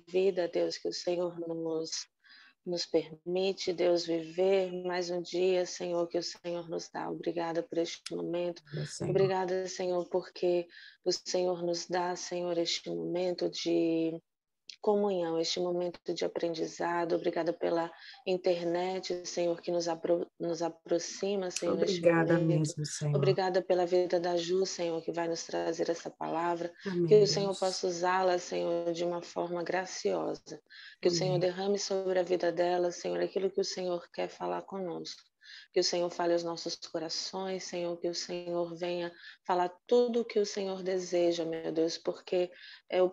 vida, Deus, que o Senhor nos permite, Deus, viver mais um dia, Senhor, que o Senhor nos dá. Obrigada por este momento. Obrigada, Senhor, porque o Senhor nos dá, Senhor, este momento de comunhão, este momento de aprendizado. Obrigada pela internet, Senhor, que nos aproxima, Senhor, Obrigada neste momento. mesmo, Senhor. Obrigada pela vida da Ju, Senhor, que vai nos trazer essa palavra. Amém, que o Deus. Senhor possa usá-la, Senhor, de uma forma graciosa. Que Amém. o Senhor derrame sobre a vida dela, Senhor, aquilo que o Senhor quer falar conosco. Que o Senhor fale aos nossos corações, Senhor, que o Senhor venha falar tudo o que o Senhor deseja, meu Deus, porque o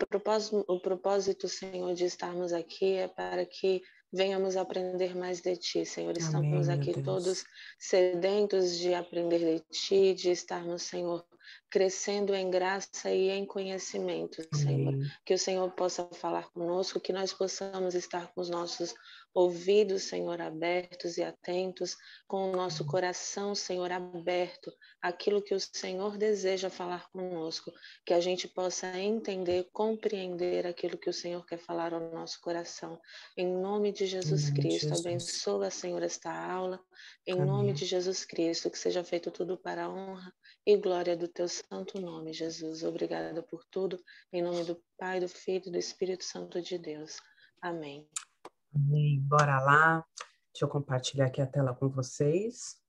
propósito, Senhor, de estarmos aqui é para que venhamos aprender mais de Ti, Senhor. Estamos Amém, aqui meu Deus. todos sedentos de aprender de Ti, de estarmos, Senhor, crescendo em graça e em conhecimento, Senhor. Amém. Que o Senhor possa falar conosco, que nós possamos estar com os nossos ouvidos, Senhor, abertos e atentos, com o nosso coração, Senhor, aberto, aquilo que o Senhor deseja falar conosco, que a gente possa entender, compreender aquilo que o Senhor quer falar ao nosso coração. Em nome de Jesus Cristo, abençoa, Senhor, esta aula. Em nome de Jesus Cristo, que seja feito tudo para a honra e glória do teu santo nome, Jesus. Obrigada por tudo. Em nome do Pai, do Filho e do Espírito Santo de Deus. Amém. Amém. Bora lá. Deixa eu compartilhar aqui a tela com vocês.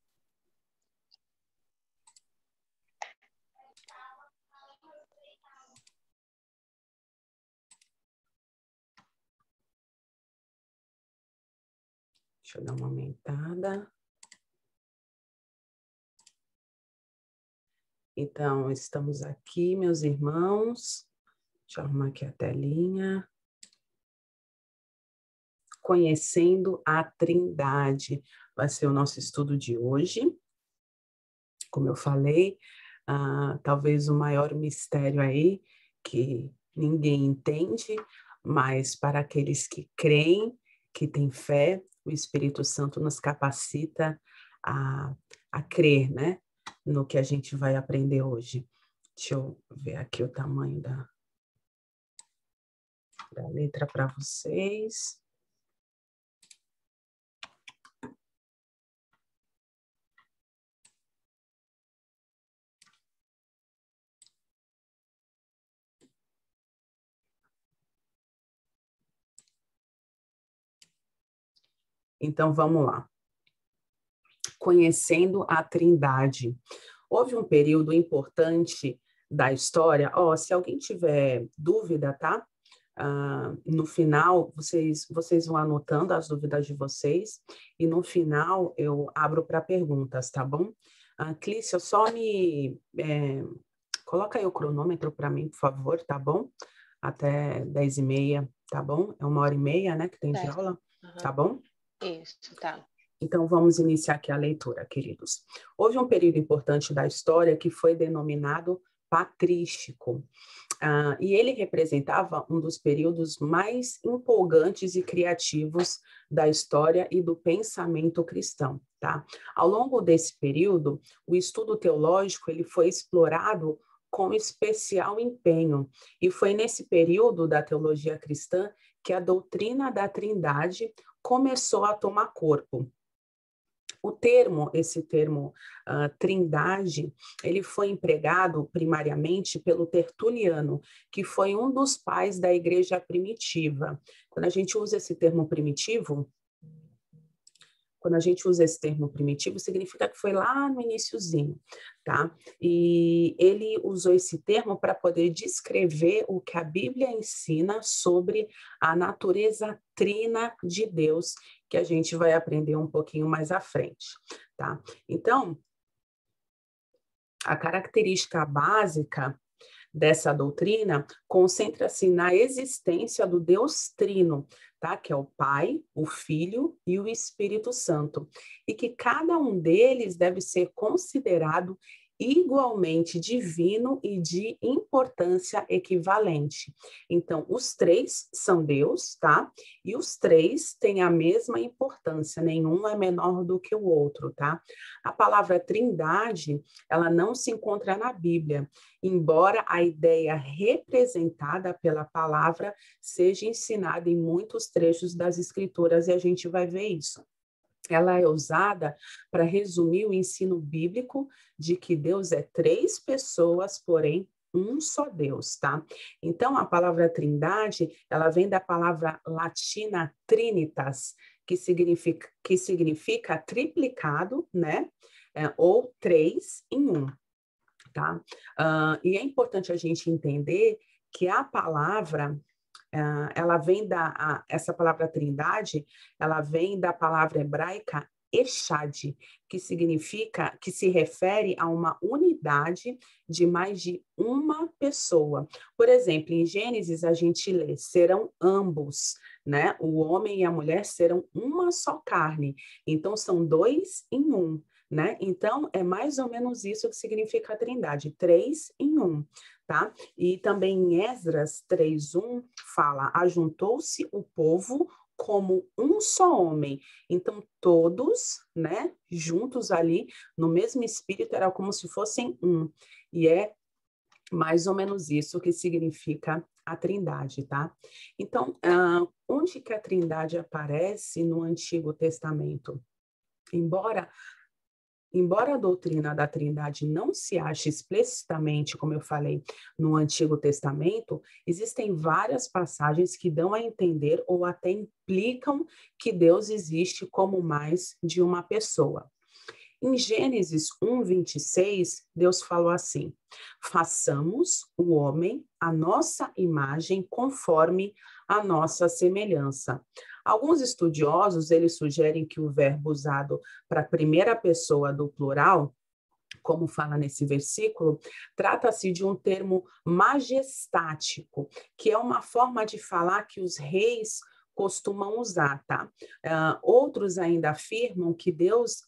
Deixa eu dar uma aumentada. Então, estamos aqui, meus irmãos. Deixa eu arrumar aqui a telinha. Conhecendo a Trindade. Vai ser o nosso estudo de hoje. Como eu falei, talvez o maior mistério aí que ninguém entende, mas para aqueles que creem, que têm fé, o Espírito Santo nos capacita a crer, né, no que a gente vai aprender hoje. Deixa eu ver aqui o tamanho da letra para vocês. Então, vamos lá. Conhecendo a Trindade. Houve um período importante da história. Se alguém tiver dúvida, tá? No final, vocês vão anotando as dúvidas de vocês e no final eu abro para perguntas, tá bom? Clícia, só coloca aí o cronômetro para mim, por favor, tá bom? Até 10h30, tá bom? É 1h30, né, que tem de aula, tá bom? Isso, tá. Então, vamos iniciar aqui a leitura, queridos. Houve um período importante da história que foi denominado patrístico, e ele representava um dos períodos mais empolgantes e criativos da história e do pensamento cristão, tá? Ao longo desse período, o estudo teológico ele foi explorado com especial empenho, e foi nesse período da teologia cristã que a doutrina da Trindade começou a tomar corpo. Esse termo trindade, ele foi empregado primariamente pelo Tertuliano, que foi um dos pais da igreja primitiva. Quando a gente usa esse termo primitivo, significa que foi lá no iniciozinho, tá? E ele usou esse termo para poder descrever o que a Bíblia ensina sobre a natureza trina de Deus, que a gente vai aprender um pouquinho mais à frente, tá? Então, a característica básica dessa doutrina concentra-se na existência do Deus Trino, tá? Que é o Pai, o Filho e o Espírito Santo, e que cada um deles deve ser considerado igualmente divino e de importância equivalente. Então, os três são Deus, tá? E os três têm a mesma importância, nenhum é menor do que o outro, tá? A palavra trindade, ela não se encontra na Bíblia, embora a ideia representada pela palavra seja ensinada em muitos trechos das Escrituras, e a gente vai ver isso. Ela é usada para resumir o ensino bíblico de que Deus é três pessoas, porém um só Deus, tá? Então, a palavra trindade, ela vem da palavra latina trinitas, que significa triplicado, né? Ou três em um, tá? E é importante a gente entender que a palavra ela vem essa palavra trindade, ela vem da palavra hebraica Echad, que significa, que se refere a uma unidade de mais de uma pessoa. Por exemplo, em Gênesis a gente lê, serão ambos, né? O homem e a mulher serão uma só carne. Então, são dois em um, né? Então, é mais ou menos isso que significa a trindade, três em um. Tá? E também em Esdras 3:1 fala, ajuntou-se o povo como um só homem. Então, todos, né, juntos ali, no mesmo espírito, era como se fossem um. E é mais ou menos isso que significa a trindade, tá? Então, onde que a trindade aparece no Antigo Testamento? Embora a doutrina da Trindade não se ache explicitamente, como eu falei, no Antigo Testamento, existem várias passagens que dão a entender ou até implicam que Deus existe como mais de uma pessoa. Em Gênesis 1:26, Deus falou assim: façamos o homem à nossa imagem conforme a nossa semelhança. Alguns estudiosos, eles sugerem que o verbo usado para a primeira pessoa do plural, como fala nesse versículo, trata-se de um termo majestático, que é uma forma de falar que os reis costumam usar, tá? Outros ainda afirmam que Deus,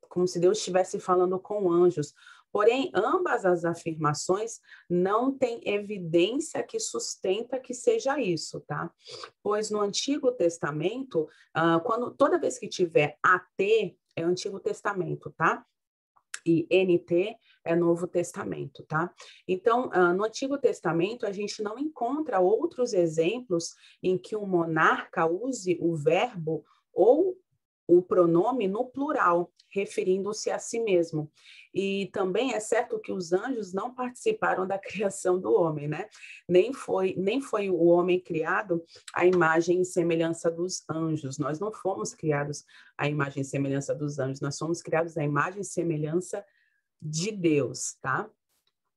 como se Deus estivesse falando com anjos. Porém, ambas as afirmações não têm evidência que sustenta que seja isso, tá? Pois no Antigo Testamento, toda vez que tiver AT, é Antigo Testamento, tá? E NT é Novo Testamento, tá? Então, no Antigo Testamento, a gente não encontra outros exemplos em que um monarca use o verbo ou o pronome no plural, referindo-se a si mesmo. E também é certo que os anjos não participaram da criação do homem, né? Nem foi o homem criado à imagem e semelhança dos anjos. Nós não fomos criados à imagem e semelhança dos anjos, nós somos criados à imagem e semelhança de Deus, tá?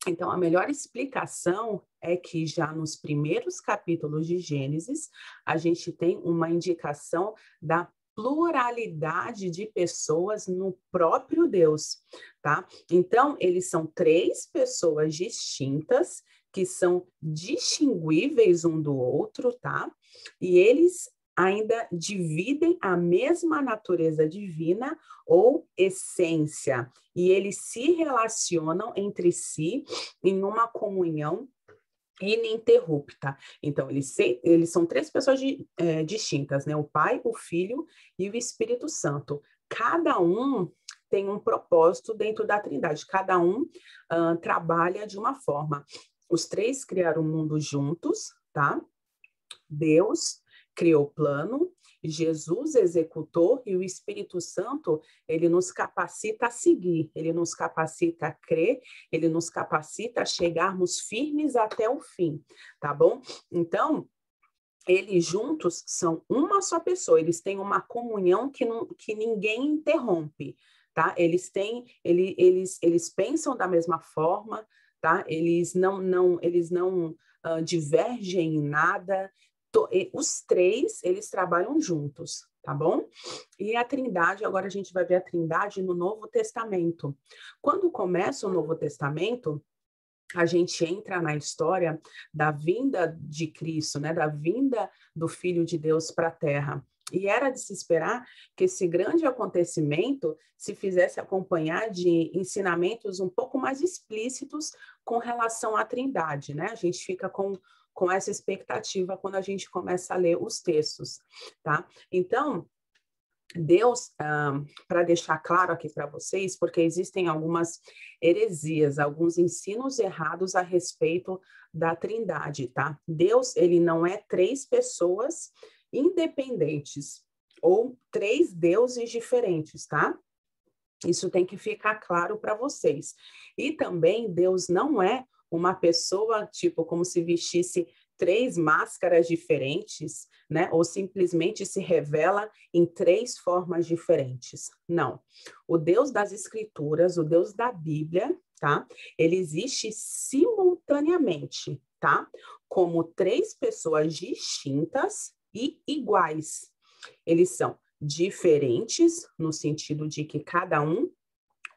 Então, a melhor explicação é que já nos primeiros capítulos de Gênesis, a gente tem uma indicação da pluralidade de pessoas no próprio Deus, tá? Então, eles são três pessoas distintas, que são distinguíveis um do outro, tá? E eles ainda dividem a mesma natureza divina ou essência, e eles se relacionam entre si em uma comunhão ininterrupta. Então, eles são três pessoas distintas, né? O Pai, o Filho e o Espírito Santo. Cada um tem um propósito dentro da Trindade, cada um trabalha de uma forma. Os três criaram o mundo juntos, tá? Deus criou o plano, Jesus executou e o Espírito Santo, ele nos capacita a seguir, ele nos capacita a crer, ele nos capacita a chegarmos firmes até o fim, tá bom? Então, eles juntos são uma só pessoa, eles têm uma comunhão que ninguém interrompe, tá? Eles pensam da mesma forma, tá? Eles não divergem em nada. Os três, eles trabalham juntos, tá bom? E a Trindade, agora a gente vai ver a Trindade no Novo Testamento. Quando começa o Novo Testamento, a gente entra na história da vinda de Cristo, né? Da vinda do Filho de Deus para a Terra. E era de se esperar que esse grande acontecimento se fizesse acompanhar de ensinamentos um pouco mais explícitos com relação à Trindade, né? A gente fica com essa expectativa quando a gente começa a ler os textos, tá? Então, Deus, para deixar claro aqui para vocês, porque existem algumas heresias, alguns ensinos errados a respeito da Trindade, tá? Deus, ele não é três pessoas independentes ou três deuses diferentes, tá? Isso tem que ficar claro para vocês. E também Deus não é uma pessoa, tipo, como se vestisse três máscaras diferentes, né? Ou simplesmente se revela em três formas diferentes. Não. O Deus das Escrituras, o Deus da Bíblia, tá? Ele existe simultaneamente, tá? Como três pessoas distintas e iguais. Eles são diferentes no sentido de que cada um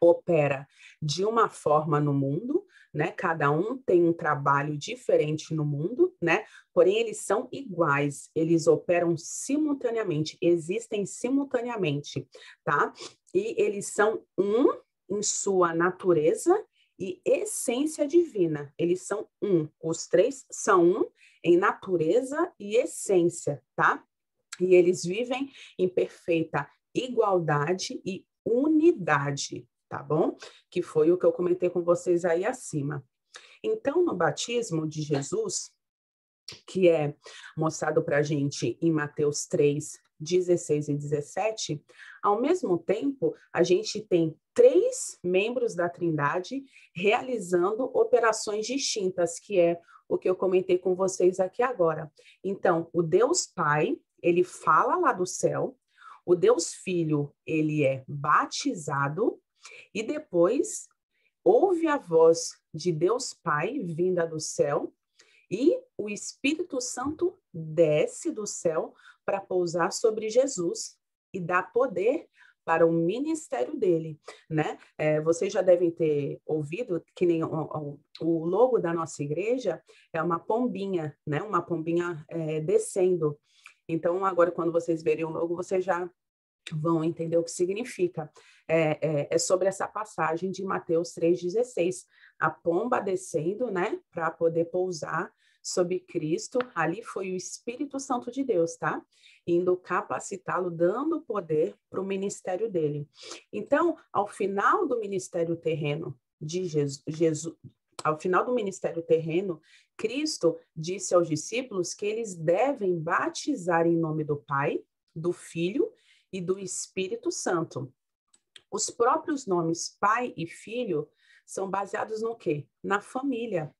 opera de uma forma no mundo, né? Cada um tem um trabalho diferente no mundo, né? Porém, eles são iguais, eles operam simultaneamente, existem simultaneamente, tá? E eles são um em sua natureza e essência divina. Eles são um, os três são um em natureza e essência, tá? E eles vivem em perfeita igualdade e unidade, tá bom? Que foi o que eu comentei com vocês aí acima. Então, no batismo de Jesus, que é mostrado para a gente em Mateus 3, 16 e 17, ao mesmo tempo, a gente tem três membros da Trindade realizando operações distintas, que é o que eu comentei com vocês aqui agora. Então, o Deus Pai, ele fala lá do céu, o Deus Filho, ele é batizado, e depois ouve a voz de Deus Pai vinda do céu, e o Espírito Santo desce do céu para pousar sobre Jesus e dar poder para o ministério dele, né? Vocês já devem ter ouvido que nem o logo da nossa igreja é uma pombinha, né? Uma pombinha descendo. Então, agora, quando vocês verem o logo, vocês já vão entender o que significa. É sobre essa passagem de Mateus 3,16. A pomba descendo, né, para poder pousar sobre Cristo. Ali foi o Espírito Santo de Deus, tá? Indo capacitá-lo, dando poder para o ministério dele. Então, ao final do ministério terreno de Jesus, ao final do ministério terreno, Cristo disse aos discípulos que eles devem batizar em nome do Pai, do Filho e do Espírito Santo. Os próprios nomes pai e filho são baseados no quê? Na família,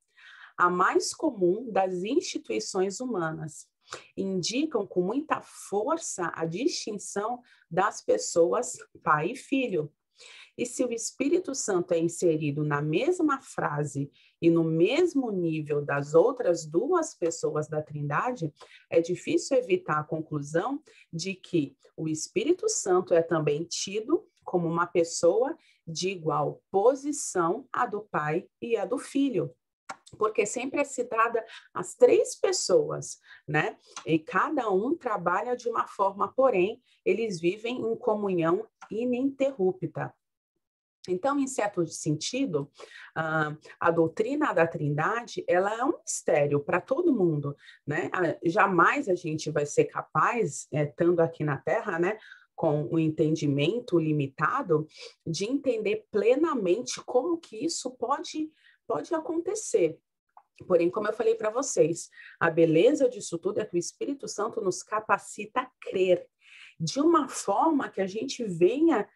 a mais comum das instituições humanas. Indicam com muita força a distinção das pessoas pai e filho. E se o Espírito Santo é inserido na mesma frase e no mesmo nível das outras duas pessoas da Trindade, é difícil evitar a conclusão de que o Espírito Santo é também tido como uma pessoa de igual posição à do Pai e à do Filho. Porque sempre é citada as três pessoas, né? E cada um trabalha de uma forma, porém, eles vivem em comunhão ininterrupta. Então, em certo sentido, a doutrina da Trindade, ela é um mistério para todo mundo, né? Jamais a gente vai ser capaz, estando aqui na Terra, né, com o entendimento limitado, de entender plenamente como que isso pode acontecer. Porém, como eu falei para vocês, a beleza disso tudo é que o Espírito Santo nos capacita a crer de uma forma que a gente venha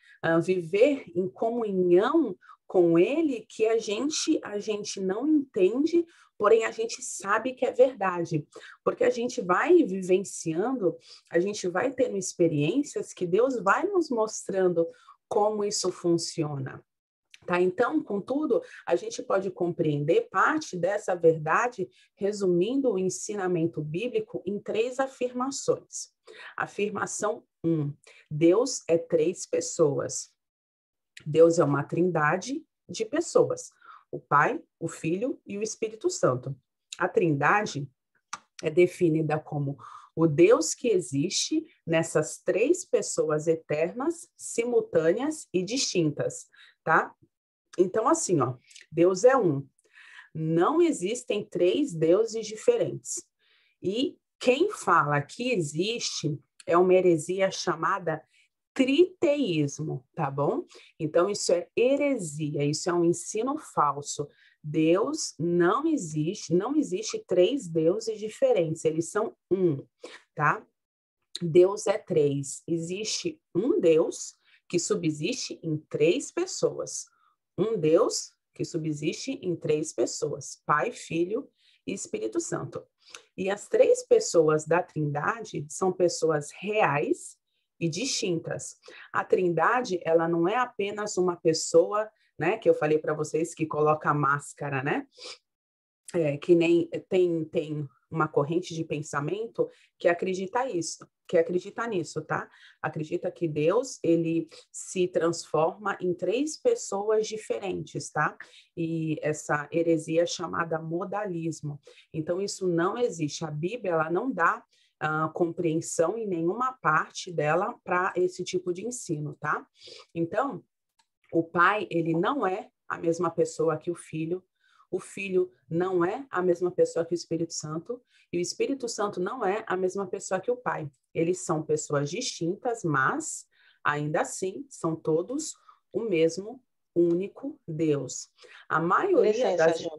viver em comunhão com ele, que a gente não entende, porém a gente sabe que é verdade, porque a gente vai vivenciando, a gente vai tendo experiências que Deus vai nos mostrando como isso funciona. Tá? Então, contudo, a gente pode compreender parte dessa verdade resumindo o ensinamento bíblico em três afirmações. Afirmação 1: Deus é três pessoas. Deus é uma trindade de pessoas: o Pai, o Filho e o Espírito Santo. A trindade é definida como O Deus que existe nessas três pessoas eternas, simultâneas e distintas, tá? Então, assim, ó, Deus é um. Não existem três deuses diferentes. E quem fala que existe é uma heresia chamada triteísmo, tá bom? Então, isso é heresia, isso é um ensino falso. Deus não existe, não existe três deuses diferentes, eles são um, tá? Deus é três. Existe um Deus que subsiste em três pessoas. Um Deus que subsiste em três pessoas: Pai, Filho e Espírito Santo. E as três pessoas da Trindade são pessoas reais e distintas. A Trindade, ela não é apenas uma pessoa, né, que eu falei para vocês que coloca máscara, né? Que nem tem uma corrente de pensamento que acredita nisso, tá? Acredita que Deus, ele se transforma em três pessoas diferentes, tá? E essa heresia é chamada modalismo. Então, isso não existe. A Bíblia, ela não dá compreensão em nenhuma parte dela para esse tipo de ensino, tá? Então, o Pai, ele não é a mesma pessoa que o Filho não é a mesma pessoa que o Espírito Santo, e o Espírito Santo não é a mesma pessoa que o Pai. Eles são pessoas distintas, mas, ainda assim, são todos o mesmo único Deus. A maioria Licença, das... Ju.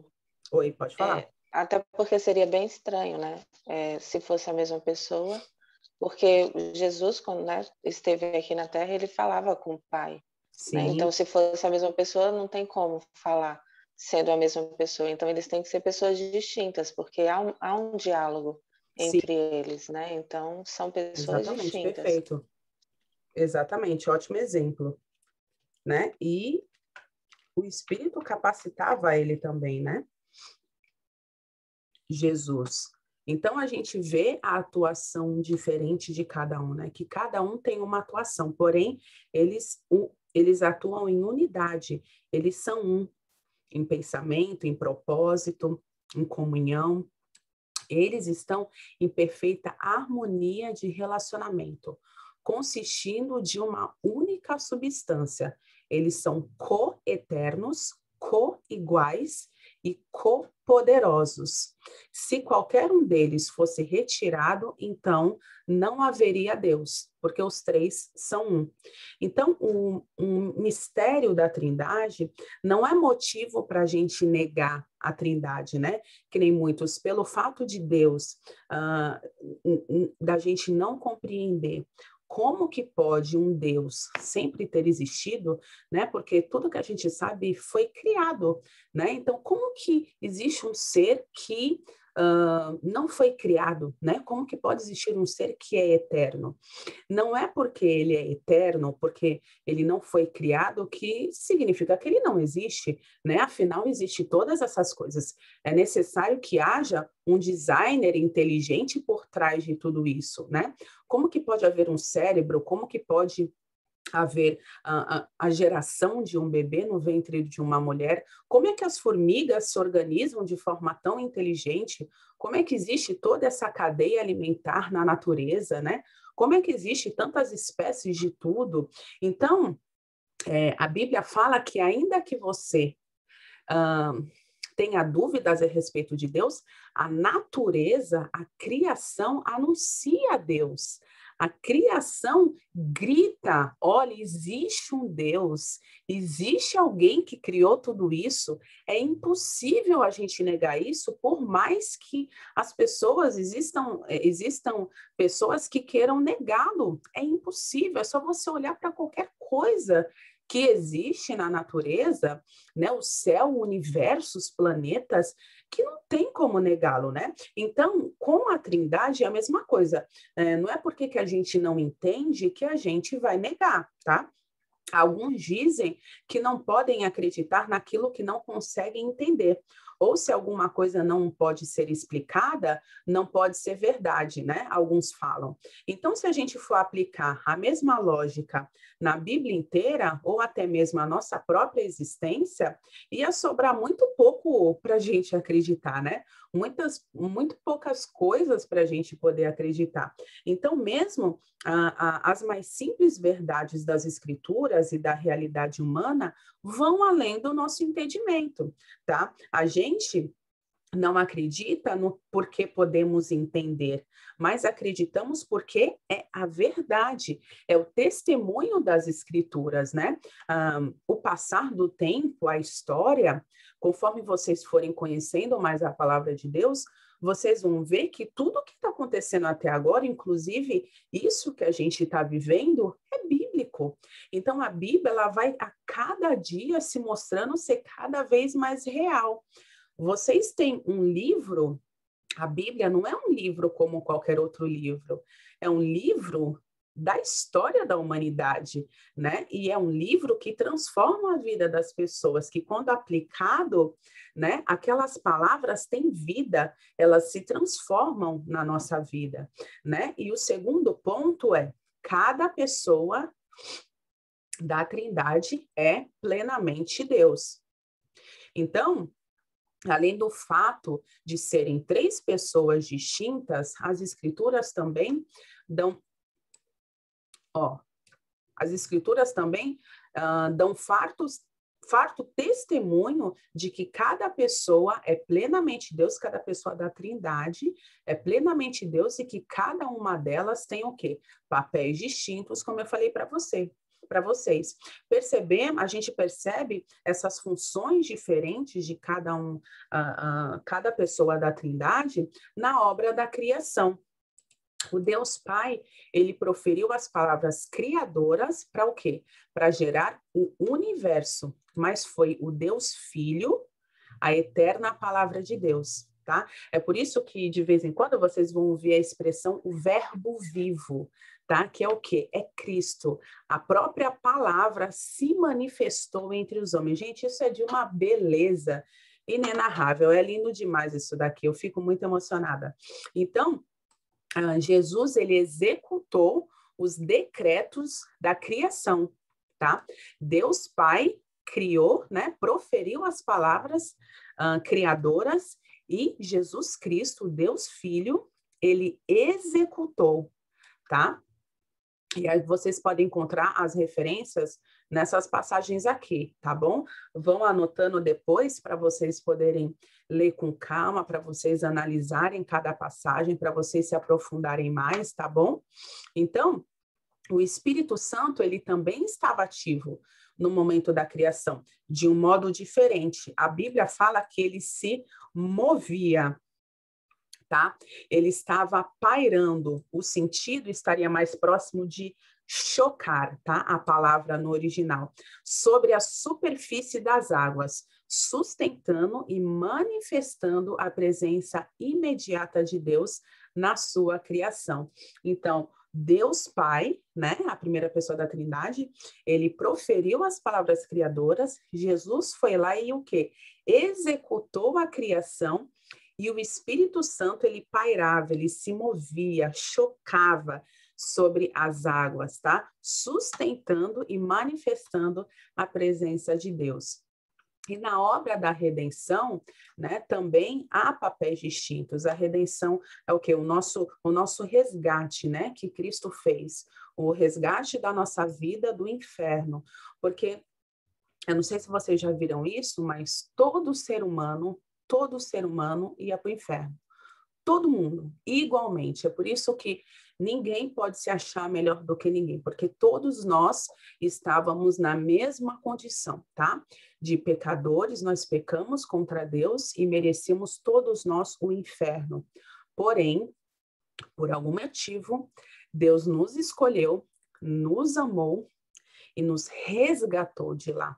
Oi, pode falar. Até porque seria bem estranho, né? Se fosse a mesma pessoa, porque Jesus, quando, né, esteve aqui na Terra, ele falava com o Pai. Né? Sim. Então, se fosse a mesma pessoa, não tem como falar sendo a mesma pessoa. Então, eles têm que ser pessoas distintas, porque há um diálogo entre eles, né? Então, são pessoas Exatamente, distintas. perfeito. Exatamente, ótimo exemplo, né? E o Espírito capacitava ele também, né? Jesus. Então, a gente vê a atuação diferente de cada um, né? Que cada um tem uma atuação, porém, eles atuam em unidade, eles são um, em pensamento, em propósito, em comunhão. Eles estão em perfeita harmonia de relacionamento, consistindo de uma única substância. Eles são co-eternos, co-iguais e co-poderosos. Se qualquer um deles fosse retirado, então não haveria Deus, porque os três são um. Então, o mistério da Trindade não é motivo para a gente negar a Trindade, né? Que nem muitos, pelo fato de Deus, da gente não compreender como que pode um Deus sempre ter existido, né? Porque tudo que a gente sabe foi criado, né? Então, como que existe um ser que não foi criado, né? Como que pode existir um ser que é eterno? Não é porque ele é eterno, porque ele não foi criado, que significa que ele não existe, né? Afinal, existe todas essas coisas. É necessário que haja um designer inteligente por trás de tudo isso, né? Como que pode haver um cérebro? Como que pode haver a geração de um bebê no ventre de uma mulher? Como é que as formigas se organizam de forma tão inteligente? Como é que existe toda essa cadeia alimentar na natureza, né? Como é que existe tantas espécies de tudo? Então, a Bíblia fala que ainda que você tenha dúvidas a respeito de Deus, a natureza, a criação anuncia Deus. A criação grita: olha, existe um Deus, existe alguém que criou tudo isso. É impossível a gente negar isso, por mais que as pessoas existam pessoas que queiram negá-lo. É impossível, é só você olhar para qualquer coisa que existe na natureza, né? O céu, o universo, os planetas, que não tem como negá-lo, né? Então, com a Trindade é a mesma coisa. Não é porque que a gente não entende que a gente vai negar, tá? Alguns dizem que não podem acreditar naquilo que não conseguem entender. Ou se alguma coisa não pode ser explicada, não pode ser verdade, né? Alguns falam. Então, se a gente for aplicar a mesma lógica na Bíblia inteira, ou até mesmo a nossa própria existência, ia sobrar muito pouco para a gente acreditar, né? Muito poucas coisas para a gente poder acreditar. Então, mesmo as mais simples verdades das Escrituras e da realidade humana vão além do nosso entendimento, tá? A gente não acredita no porque podemos entender, mas acreditamos porque é a verdade, é o testemunho das Escrituras, né? O passar do tempo, a história, conforme vocês forem conhecendo mais a palavra de Deus, vocês vão ver que tudo que está acontecendo até agora, inclusive isso que a gente está vivendo, é bíblico. Então, a Bíblia ela vai a cada dia se mostrando ser cada vez mais real. Vocês têm um livro, a Bíblia não é um livro como qualquer outro livro, é um livro da história da humanidade, né? E é um livro que transforma a vida das pessoas, que quando aplicado, né, aquelas palavras têm vida, elas se transformam na nossa vida, né? E o segundo ponto é, cada pessoa da Trindade é plenamente Deus. Então, além do fato de serem três pessoas distintas, as escrituras também dão, as escrituras também dão farto testemunho de que cada pessoa é plenamente Deus, cada pessoa da Trindade é plenamente Deus e que cada uma delas tem o quê? Papéis distintos, como eu falei para vocês. A gente percebe essas funções diferentes de cada pessoa da Trindade na obra da criação. O Deus Pai, ele proferiu as palavras criadoras para o quê? Para gerar o universo, mas foi o Deus Filho, a eterna palavra de Deus, tá? É por isso que, de vez em quando, vocês vão ouvir a expressão o verbo vivo, tá? Que é o quê? É Cristo. A própria palavra se manifestou entre os homens. Gente, isso é de uma beleza inenarrável. É lindo demais isso daqui. Eu fico muito emocionada. Então, Jesus, ele executou os decretos da criação, tá? Deus Pai criou, né? Proferiu as palavras criadoras e Jesus Cristo, Deus Filho, ele executou, tá? E aí vocês podem encontrar as referências nessas passagens aqui, tá bom? Vão anotando depois para vocês poderem ler com calma, para vocês analisarem cada passagem, para vocês se aprofundarem mais, tá bom? Então, o Espírito Santo, ele também estava ativo no momento da criação, de um modo diferente. A Bíblia fala que ele se movia, tá? Ele estava pairando, o sentido estaria mais próximo de chocar, tá? A palavra no original, sobre a superfície das águas, sustentando e manifestando a presença imediata de Deus na sua criação. Então, Deus Pai, né, a primeira pessoa da Trindade, ele proferiu as palavras criadoras, Jesus foi lá e o quê? Executou a criação. E o Espírito Santo, ele pairava, ele se movia, chocava sobre as águas, tá? Sustentando e manifestando a presença de Deus. E na obra da redenção, né, também há papéis distintos. A redenção é o quê? O nosso resgate, né, que Cristo fez. O resgate da nossa vida do inferno. Porque, eu não sei se vocês já viram isso, mas todo ser humano ia para o inferno. Todo mundo, igualmente. É por isso que ninguém pode se achar melhor do que ninguém, porque todos nós estávamos na mesma condição, tá? De pecadores, nós pecamos contra Deus e merecemos todos nós o inferno. Porém, por algum motivo, Deus nos escolheu, nos amou e nos resgatou de lá,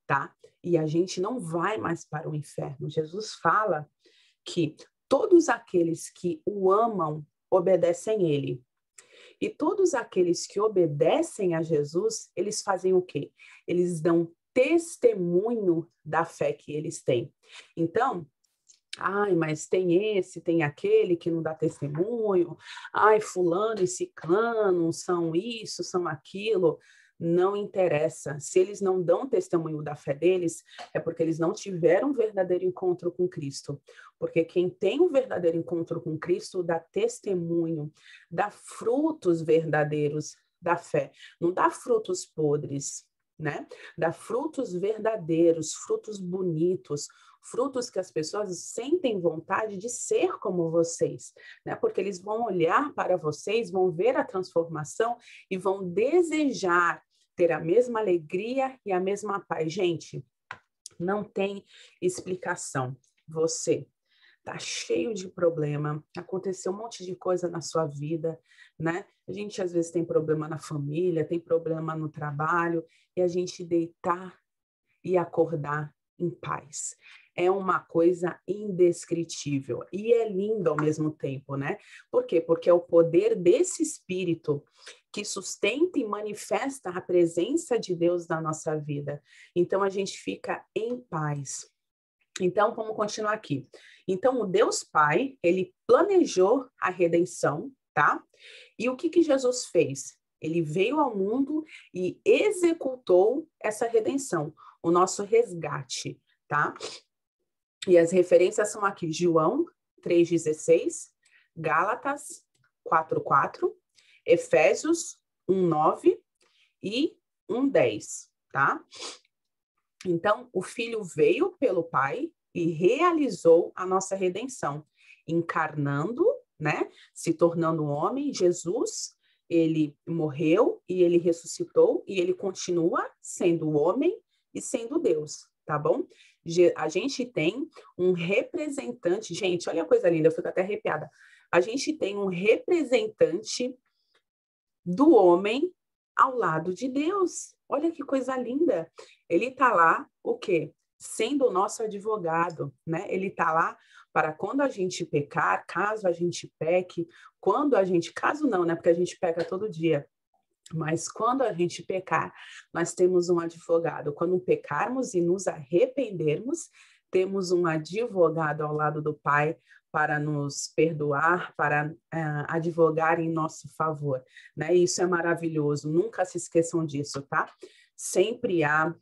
tá? E a gente não vai mais para o inferno. Jesus fala que todos aqueles que o amam obedecem ele. E todos aqueles que obedecem a Jesus, eles fazem o quê? Eles dão testemunho da fé que eles têm. Então, ai, mas tem esse, tem aquele que não dá testemunho. Ai, fulano e ciclano são isso, são aquilo. Não interessa. Se eles não dão testemunho da fé deles, é porque eles não tiveram um verdadeiro encontro com Cristo. Porque quem tem um verdadeiro encontro com Cristo dá testemunho, dá frutos verdadeiros da fé. Não dá frutos podres, né? Dá frutos verdadeiros, frutos bonitos, frutos que as pessoas sentem vontade de ser como vocês, né? Porque eles vão olhar para vocês, vão ver a transformação e vão desejar ter a mesma alegria e a mesma paz. Gente, não tem explicação. Você tá cheio de problema, aconteceu um monte de coisa na sua vida, né? A gente às vezes tem problema na família, tem problema no trabalho, e a gente deitar e acordar em paz. É uma coisa indescritível e é lindo ao mesmo tempo, né? Por quê? Porque é o poder desse Espírito que sustenta e manifesta a presença de Deus na nossa vida. Então a gente fica em paz. Então, vamos continuar aqui. Então, o Deus Pai, ele planejou a redenção, tá? E o que Jesus fez? Ele veio ao mundo e executou essa redenção, o nosso resgate, tá? E as referências são aqui, João 3,16, Gálatas 4,4, Efésios 1,9 e 1,10, tá? Então, o Filho veio pelo Pai e realizou a nossa redenção, encarnando, né? Se tornando homem, Jesus, ele morreu e ele ressuscitou e ele continua sendo homem e sendo Deus, tá bom? A gente tem um representante, gente, olha a coisa linda, eu fico até arrepiada. A gente tem um representante do homem ao lado de Deus. Olha que coisa linda. Ele está lá, o quê? Sendo o nosso advogado, né? Ele está lá para quando a gente pecar, caso a gente peque, quando a gente, caso não, né? Porque a gente peca todo dia. Mas quando a gente pecar, nós temos um advogado. Quando pecarmos e nos arrependermos, temos um advogado ao lado do Pai para nos perdoar, para advogar em nosso favor, né? Isso é maravilhoso, nunca se esqueçam disso, tá? Sempre há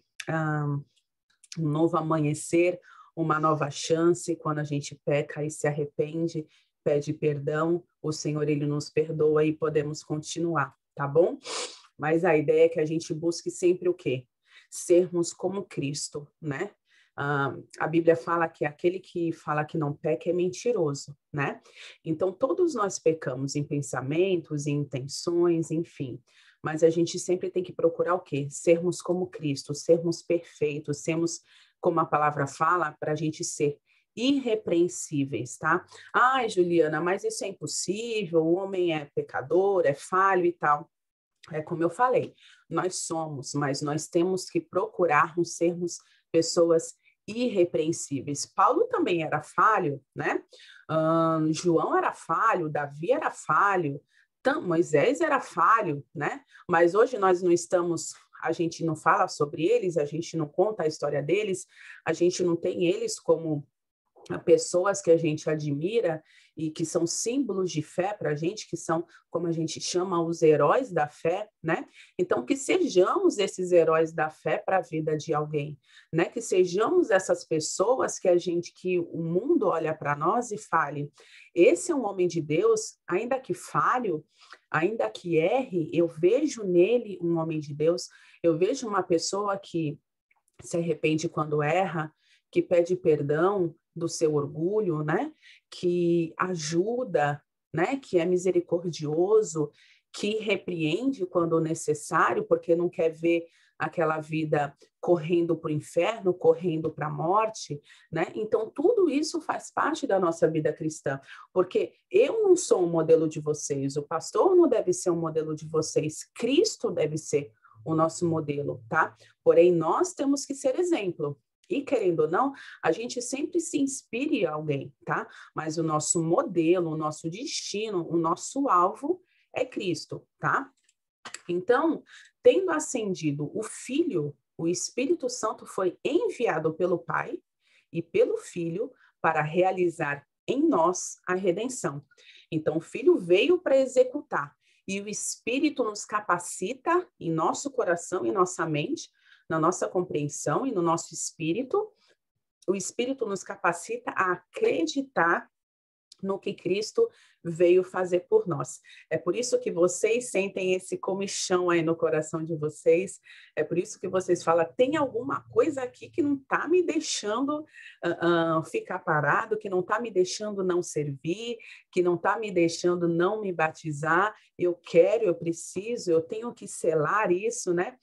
um novo amanhecer, uma nova chance quando a gente peca e se arrepende, pede perdão, o Senhor, ele nos perdoa e podemos continuar, tá bom? Mas a ideia é que a gente busque sempre o quê? Sermos como Cristo, né? A Bíblia fala que aquele que fala que não peca é mentiroso, né? Então, todos nós pecamos em pensamentos, em intenções, enfim. Mas a gente sempre tem que procurar o quê? Sermos como Cristo, sermos perfeitos, sermos, como a palavra fala, para a gente ser irrepreensíveis, tá? Ai, Juliana, mas isso é impossível, o homem é pecador, é falho e tal. É como eu falei, nós somos, mas nós temos que procurarmos sermos pessoas irrepreensíveis. Paulo também era falho, né? João era falho, Davi era falho, Moisés era falho, né? Mas hoje nós não estamos, a gente não fala sobre eles, a gente não conta a história deles, a gente não tem eles como pessoas que a gente admira e que são símbolos de fé para a gente, que são, como a gente chama, os heróis da fé, né? Então, que sejamos esses heróis da fé para a vida de alguém, né? Que sejamos essas pessoas que o mundo olha para nós e fale, esse é um homem de Deus, ainda que falho, ainda que erre, eu vejo nele um homem de Deus, eu vejo uma pessoa que se arrepende quando erra, que pede perdão do seu orgulho, né? Que ajuda, né? Que é misericordioso, que repreende quando necessário, porque não quer ver aquela vida correndo para o inferno, correndo para a morte, né? Então, tudo isso faz parte da nossa vida cristã, porque eu não sou um modelo de vocês, o pastor não deve ser um modelo de vocês, Cristo deve ser o nosso modelo, tá? Porém, nós temos que ser exemplo. E, querendo ou não, a gente sempre se inspire em alguém, tá? Mas o nosso modelo, o nosso destino, o nosso alvo é Cristo, tá? Então, tendo ascendido o Filho, o Espírito Santo foi enviado pelo Pai e pelo Filho para realizar em nós a redenção. Então, o Filho veio para executar e o Espírito nos capacita em nosso coração e nossa mente, na nossa compreensão e no nosso espírito. O Espírito nos capacita a acreditar no que Cristo veio fazer por nós. É por isso que vocês sentem esse comichão aí no coração de vocês, é por isso que vocês falam, tem alguma coisa aqui que não está me deixando ficar parado, que não está me deixando não servir, que não está me deixando não me batizar, eu quero, eu preciso, eu tenho que selar isso, né?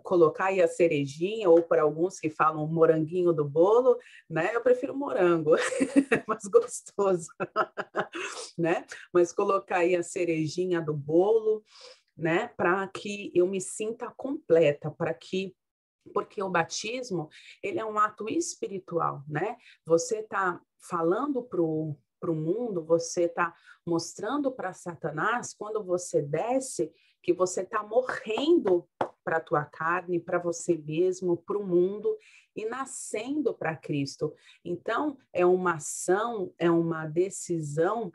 Colocar aí a cerejinha, ou para alguns que falam moranguinho do bolo, né? Eu prefiro morango, é mais gostoso, né? Mas colocar aí a cerejinha do bolo, né? Para que eu me sinta completa, porque o batismo, ele é um ato espiritual, né? Você está falando para o mundo, você está mostrando para Satanás, quando você desce, que você está morrendo para a tua carne, para você mesmo, para o mundo, e nascendo para Cristo. Então, é uma ação, é uma decisão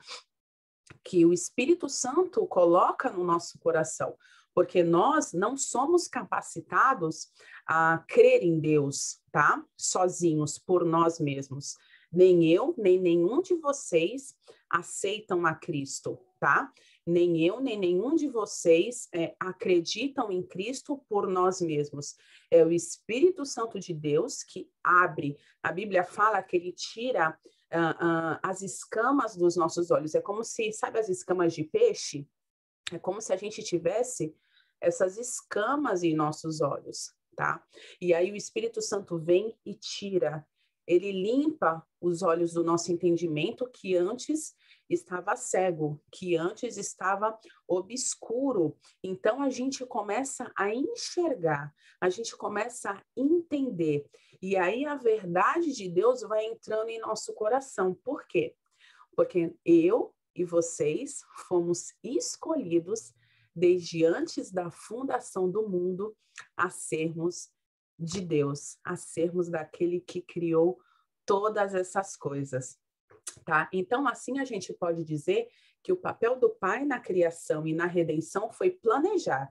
que o Espírito Santo coloca no nosso coração, porque nós não somos capacitados a crer em Deus, tá? Sozinhos, por nós mesmos. Nem eu, nem nenhum de vocês aceitam a Cristo, tá? Nem eu, nem nenhum de vocês acreditam em Cristo por nós mesmos. É o Espírito Santo de Deus que abre. A Bíblia fala que ele tira as escamas dos nossos olhos. É como se, sabe as escamas de peixe? É como se a gente tivesse essas escamas em nossos olhos, tá? E aí o Espírito Santo vem e tira. Ele limpa os olhos do nosso entendimento que antes estava cego, que antes estava obscuro. Então a gente começa a enxergar, a gente começa a entender. E aí a verdade de Deus vai entrando em nosso coração. Por quê? Porque eu e vocês fomos escolhidos desde antes da fundação do mundo a sermos de Deus, a sermos daquele que criou todas essas coisas, tá? Então, assim a gente pode dizer que o papel do Pai na criação e na redenção foi planejar,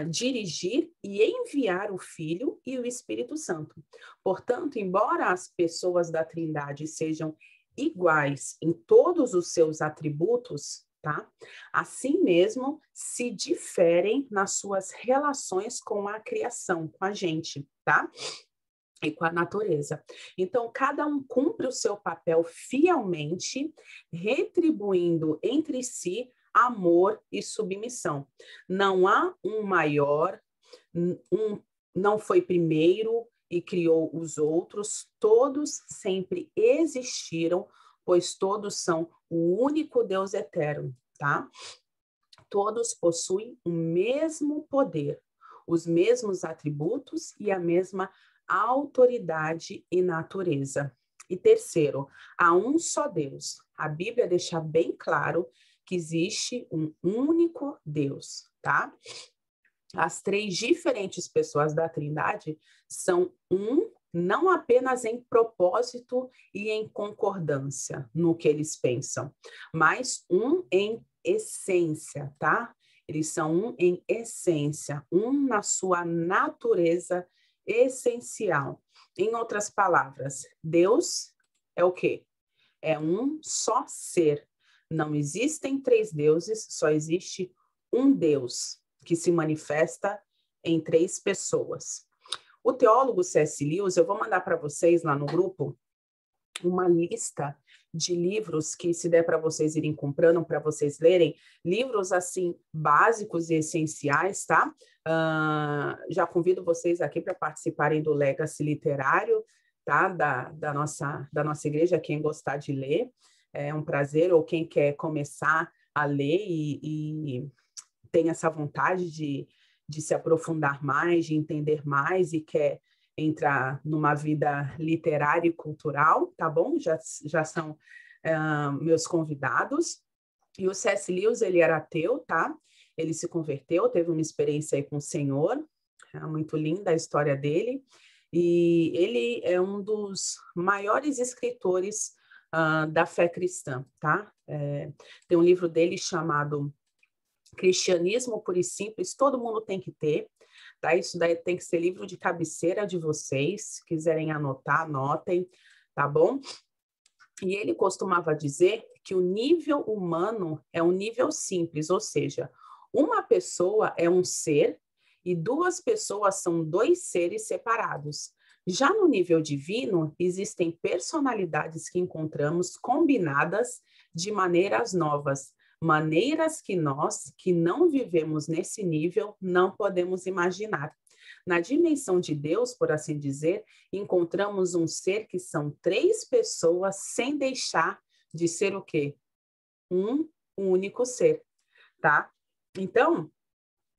dirigir e enviar o Filho e o Espírito Santo. Portanto, embora as pessoas da Trindade sejam iguais em todos os seus atributos, tá? Assim mesmo se diferem nas suas relações com a criação, com a gente, tá? E com a natureza. Então, cada um cumpre o seu papel fielmente, retribuindo entre si amor e submissão. Não há um maior, não foi primeiro e criou os outros, todos sempre existiram, pois todos são o único Deus eterno, tá? Todos possuem o mesmo poder, os mesmos atributos e a mesma autoridade e natureza. E terceiro, há um só Deus. A Bíblia deixa bem claro que existe um único Deus, tá? As três diferentes pessoas da Trindade são um, não apenas em propósito e em concordância no que eles pensam, mas um em essência, tá? Eles são um em essência, um na sua natureza essencial. Em outras palavras, Deus é o quê? É um só ser. Não existem três deuses, só existe um Deus que se manifesta em três pessoas. O teólogo C.S. Lewis, eu vou mandar para vocês lá no grupo uma lista de livros que, se der para vocês irem comprando, para vocês lerem, livros, assim, básicos e essenciais, tá? Já convido vocês aqui para participarem do Legacy Literário, tá? Da nossa igreja, quem gostar de ler, é um prazer, ou quem quer começar a ler e tem essa vontade de se aprofundar mais, de entender mais e quer entrar numa vida literária e cultural, tá bom? Já são meus convidados. E o C.S. Lewis, ele era ateu, tá? Ele se converteu, teve uma experiência aí com o Senhor, é muito linda a história dele, e ele é um dos maiores escritores da fé cristã, tá? Tem um livro dele chamado Cristianismo Puro e Simples, todo mundo tem que ter, tá? Isso daí tem que ser livro de cabeceira de vocês, se quiserem anotar, anotem, tá bom? E ele costumava dizer que o nível humano é um nível simples, ou seja, uma pessoa é um ser e duas pessoas são dois seres separados. Já no nível divino, existem personalidades que encontramos combinadas de maneiras novas, maneiras que nós, que não vivemos nesse nível, não podemos imaginar. Na dimensão de Deus, por assim dizer, encontramos um ser que são três pessoas sem deixar de ser o quê? Um único ser, tá? Então,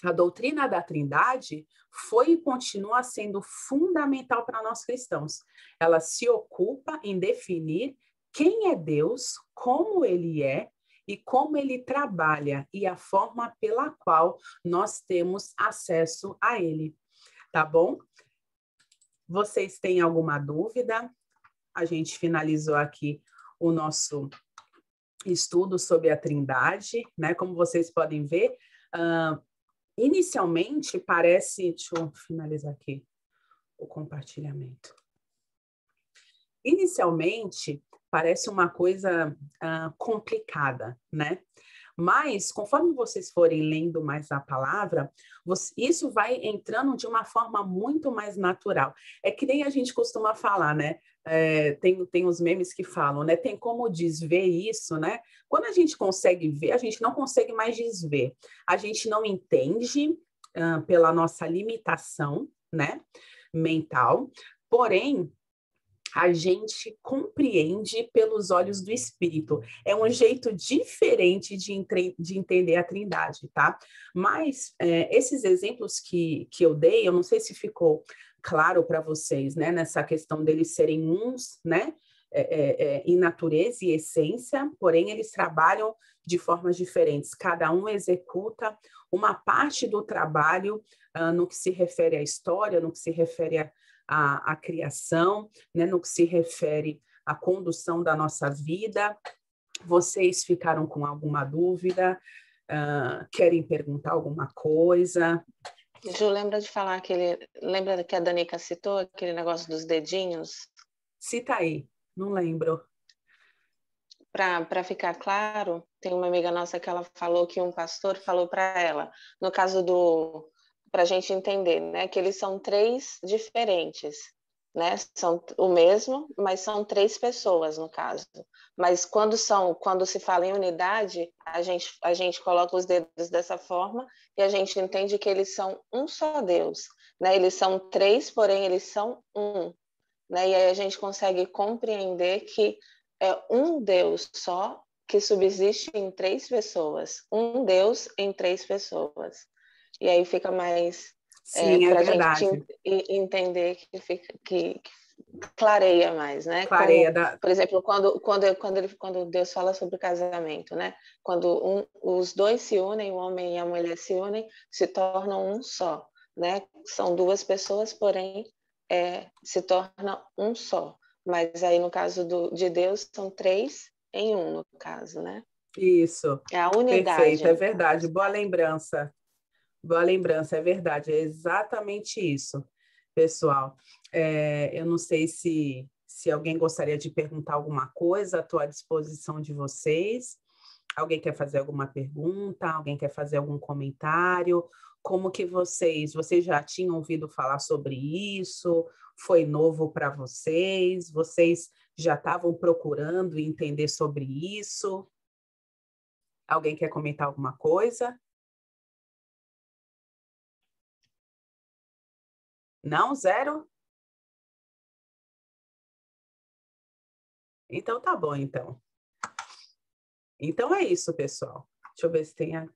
a doutrina da Trindade foi e continua sendo fundamental para nós cristãos. Ela se ocupa em definir quem é Deus, como ele é e como ele trabalha e a forma pela qual nós temos acesso a ele, tá bom? Vocês têm alguma dúvida? A gente finalizou aqui o nosso estudo sobre a Trindade, né? Como vocês podem ver, inicialmente parece... Deixa eu finalizar aqui o compartilhamento. Inicialmente parece uma coisa complicada, né? Mas, conforme vocês forem lendo mais a palavra, isso vai entrando de uma forma muito mais natural. É que nem a gente costuma falar, né? Tem os memes que falam, né? Tem como desver isso, né? Quando a gente consegue ver, a gente não consegue mais desver. A gente não entende pela nossa limitação, né? Mental. Porém, a gente compreende pelos olhos do Espírito. É um jeito diferente de entender a Trindade, tá? Mas esses exemplos que eu dei, eu não sei se ficou claro para vocês, né? Nessa questão deles serem uns, né? Em natureza e essência, porém eles trabalham de formas diferentes. Cada um executa uma parte do trabalho no que se refere à história, no que se refere à criação, né, no que se refere à condução da nossa vida. Vocês ficaram com alguma dúvida? Querem perguntar alguma coisa? Ju, lembra de falar lembra que a Danica citou aquele negócio dos dedinhos? Cita aí, não lembro. Para ficar claro, tem uma amiga nossa que ela falou que um pastor falou para ela, no caso para a gente entender, né, que eles são três diferentes, né, são o mesmo, mas são três pessoas no caso. Mas quando se fala em unidade, a gente coloca os dedos dessa forma e a gente entende que eles são um só Deus, né? Eles são três, porém eles são um, né? E aí a gente consegue compreender que é um Deus só que subsiste em três pessoas. Um Deus em três pessoas. E aí fica mais Sim, é para a gente verdade. entender que clareia mais, né? Clareia Como, da... por exemplo, quando Deus fala sobre o casamento, né? Quando os dois se unem, o homem e a mulher se unem, se tornam um só, né? São duas pessoas, porém se torna um só. Mas aí no caso de Deus são três em um, no caso, né? Isso, É a unidade, perfeito, é no verdade. caso, Boa tá? lembrança. Boa lembrança, é verdade, é exatamente isso, pessoal. Eu não sei se alguém gostaria de perguntar alguma coisa, estou à disposição de vocês. Alguém quer fazer alguma pergunta? Alguém quer fazer algum comentário? Como que vocês já tinham ouvido falar sobre isso? Foi novo para vocês? Vocês já estavam procurando entender sobre isso? Alguém quer comentar alguma coisa? Não? Zero? Então tá bom, então. Então é isso, pessoal. Deixa eu ver se tem a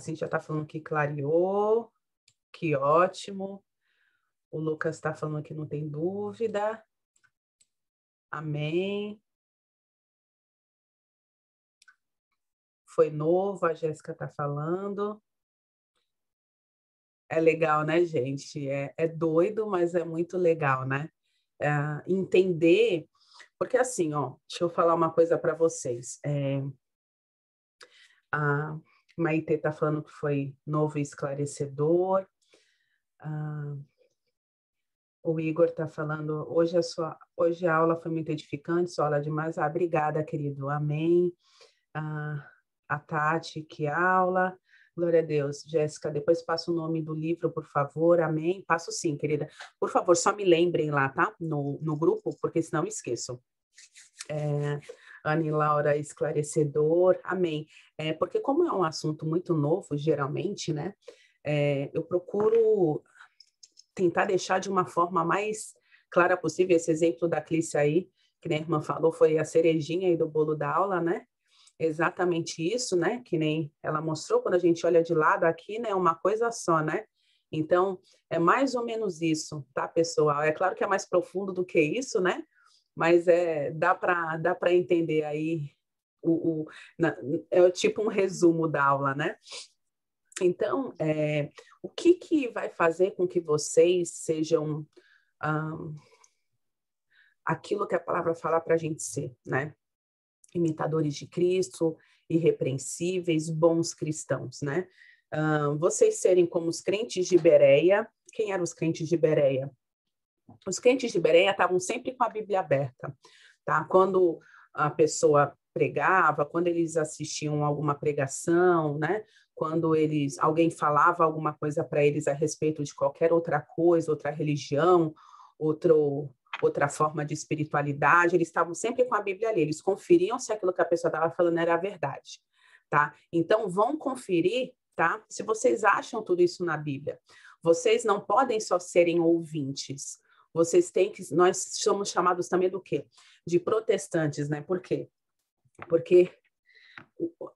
Cintia está falando que clareou, que ótimo. O Lucas está falando que não tem dúvida. Amém. foi novo, a Jéssica está falando. É legal, né, gente? É doido, mas é muito legal, né? Entender, porque assim, ó, deixa eu falar uma coisa para vocês. A Maite está falando que foi novo e esclarecedor. O Igor está falando, hoje a aula foi muito edificante, sua aula demais. Obrigada, querido. Amém. A Tati, que aula. Glória a Deus. Jéssica, depois passa o nome do livro, por favor. Amém. Passo sim, querida. Por favor, só me lembrem lá, tá? No grupo, porque senão eu esqueço. Ana e Laura, esclarecedor. Amém. Porque como é um assunto muito novo, geralmente, né? Eu procuro tentar deixar de uma forma mais clara possível. Esse exemplo da Clícia aí, que a irmã falou, foi a cerejinha aí do bolo da aula, né? Exatamente isso, né? Que nem ela mostrou, quando a gente olha de lado aqui, né? Uma coisa só, né? Então, é mais ou menos isso, tá, pessoal? É claro que é mais profundo do que isso, né? Mas dá para entender aí, é tipo um resumo da aula, né? Então, o que vai fazer com que vocês sejam aquilo que a palavra fala para a gente ser, né? Imitadores de Cristo, irrepreensíveis, bons cristãos, né? Vocês serem como os crentes de Bereia. Quem eram os crentes de Bereia? Os crentes de Bereia estavam sempre com a Bíblia aberta, tá? Quando a pessoa pregava, quando eles assistiam alguma pregação, né? Quando alguém falava alguma coisa para eles a respeito de qualquer outra coisa, outra religião, outra forma de espiritualidade, eles estavam sempre com a Bíblia ali, eles conferiam se aquilo que a pessoa estava falando era a verdade, tá? Então, vão conferir, tá? Se vocês acham tudo isso na Bíblia. Vocês não podem só serem ouvintes, nós somos chamados também do quê? De protestantes, né? Por quê? Porque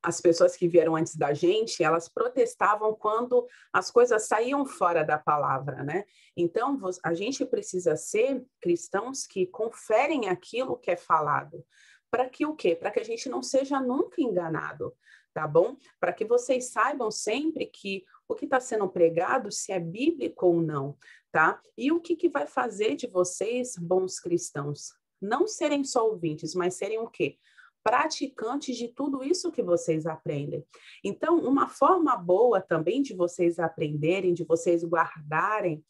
as pessoas que vieram antes da gente, elas protestavam quando as coisas saíam fora da palavra, né? Então, a gente precisa ser cristãos que conferem aquilo que é falado. Para que o quê? Para que a gente não seja nunca enganado, tá bom? Para que vocês saibam sempre que o que está sendo pregado, se é bíblico ou não, tá? E o que vai fazer de vocês bons cristãos? Não serem só ouvintes, mas serem o quê? Praticantes de tudo isso que vocês aprendem. Então, uma forma boa também de vocês aprenderem, de vocês guardarem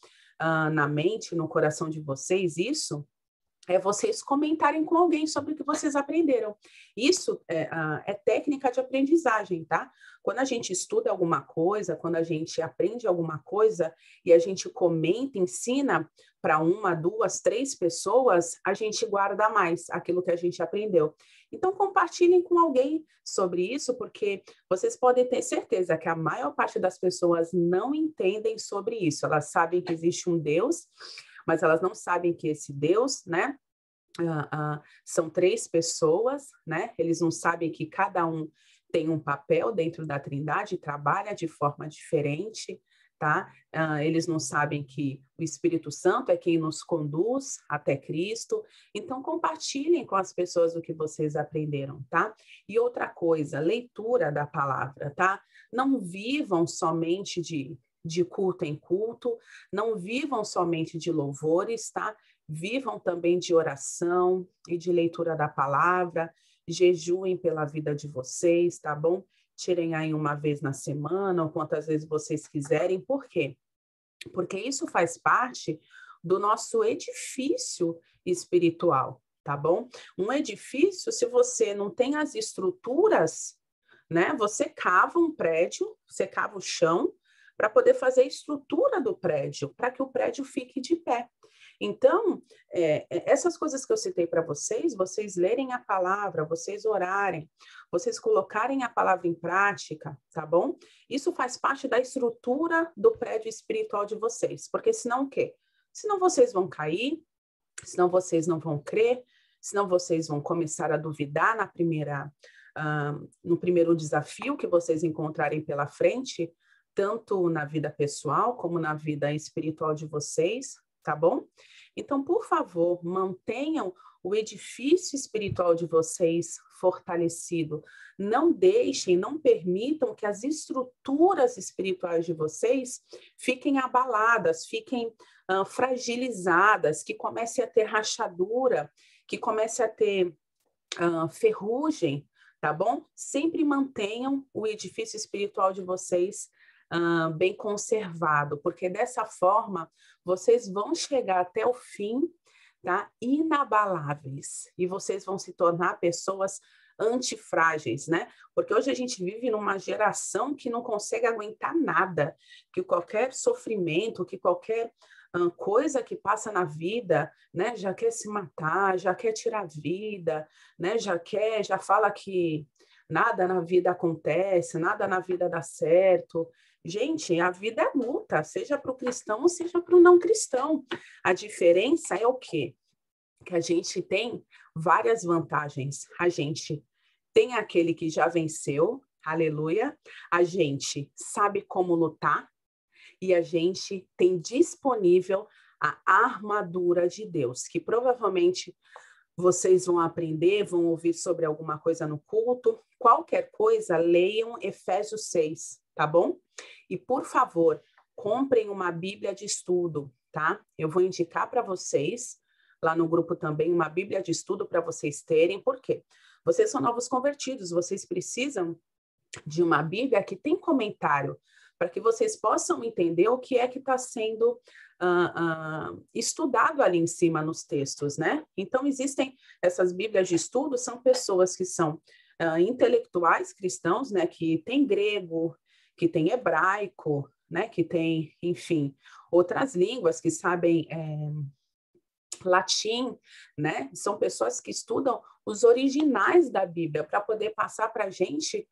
na mente, no coração de vocês, isso é vocês comentarem com alguém sobre o que vocês aprenderam. Isso é técnica de aprendizagem, tá? Quando a gente estuda alguma coisa, quando a gente aprende alguma coisa e a gente comenta, ensina para 1, 2, 3 pessoas, a gente guarda mais aquilo que a gente aprendeu. Então, compartilhem com alguém sobre isso, porque vocês podem ter certeza que a maior parte das pessoas não entendem sobre isso. Elas sabem que existe um Deus, mas elas não sabem que esse Deus, né, são 3 pessoas, né? Eles não sabem que cada um tem um papel dentro da Trindade, trabalha de forma diferente, tá? Eles não sabem que o Espírito Santo é quem nos conduz até Cristo. Então, compartilhem com as pessoas o que vocês aprenderam, tá? E outra coisa, leitura da palavra, tá? Não vivam somente de culto em culto, não vivam somente de louvores, tá? Vivam também de oração e de leitura da palavra, jejuem pela vida de vocês, tá bom? Tirem aí uma vez na semana, ou quantas vezes vocês quiserem. Por quê? Porque isso faz parte do nosso edifício espiritual, tá bom? Um edifício, se você não tem as estruturas, né? Você cava um prédio, você cava o chão, para poder fazer a estrutura do prédio, para que o prédio fique de pé. Então, essas coisas que eu citei para vocês lerem a palavra, vocês orarem, vocês colocarem a palavra em prática, tá bom? Isso faz parte da estrutura do prédio espiritual de vocês, porque senão o quê? Senão vocês vão cair, senão vocês não vão crer, senão vocês vão começar a duvidar no primeiro desafio que vocês encontrarem pela frente, tanto na vida pessoal como na vida espiritual de vocês, tá bom? Então, por favor, mantenham o edifício espiritual de vocês fortalecido. Não deixem, não permitam que as estruturas espirituais de vocês fiquem abaladas, fiquem fragilizadas, que comece a ter rachadura, que comece a ter ferrugem, tá bom? Sempre mantenham o edifício espiritual de vocês bem conservado, porque dessa forma vocês vão chegar até o fim, tá? Inabaláveis, e vocês vão se tornar pessoas antifrágeis, né? Porque hoje a gente vive numa geração que não consegue aguentar nada, que qualquer sofrimento, que qualquer coisa que passa na vida, né, já quer se matar, já quer tirar a vida, né, já fala que nada na vida acontece, nada na vida dá certo. Gente, a vida é luta, seja para o cristão, seja para o não cristão. A diferença é o quê? Que a gente tem várias vantagens. A gente tem aquele que já venceu, aleluia. A gente sabe como lutar e a gente tem disponível a armadura de Deus, que provavelmente vocês vão aprender, vão ouvir sobre alguma coisa no culto. Qualquer coisa, leiam Efésios 6, tá bom? E, por favor, comprem uma Bíblia de estudo, tá? Eu vou indicar para vocês, lá no grupo também, uma Bíblia de estudo para vocês terem. Por quê? Vocês são novos convertidos, vocês precisam de uma Bíblia que tem comentário, para que vocês possam entender o que é que está sendo estudado ali em cima nos textos, né? Então, existem essas Bíblias de estudo, são pessoas que são intelectuais cristãos, né? Que tem grego, que tem hebraico, né? Que tem, enfim, outras línguas, que sabem latim, né? São pessoas que estudam os originais da Bíblia para poder passar para a gente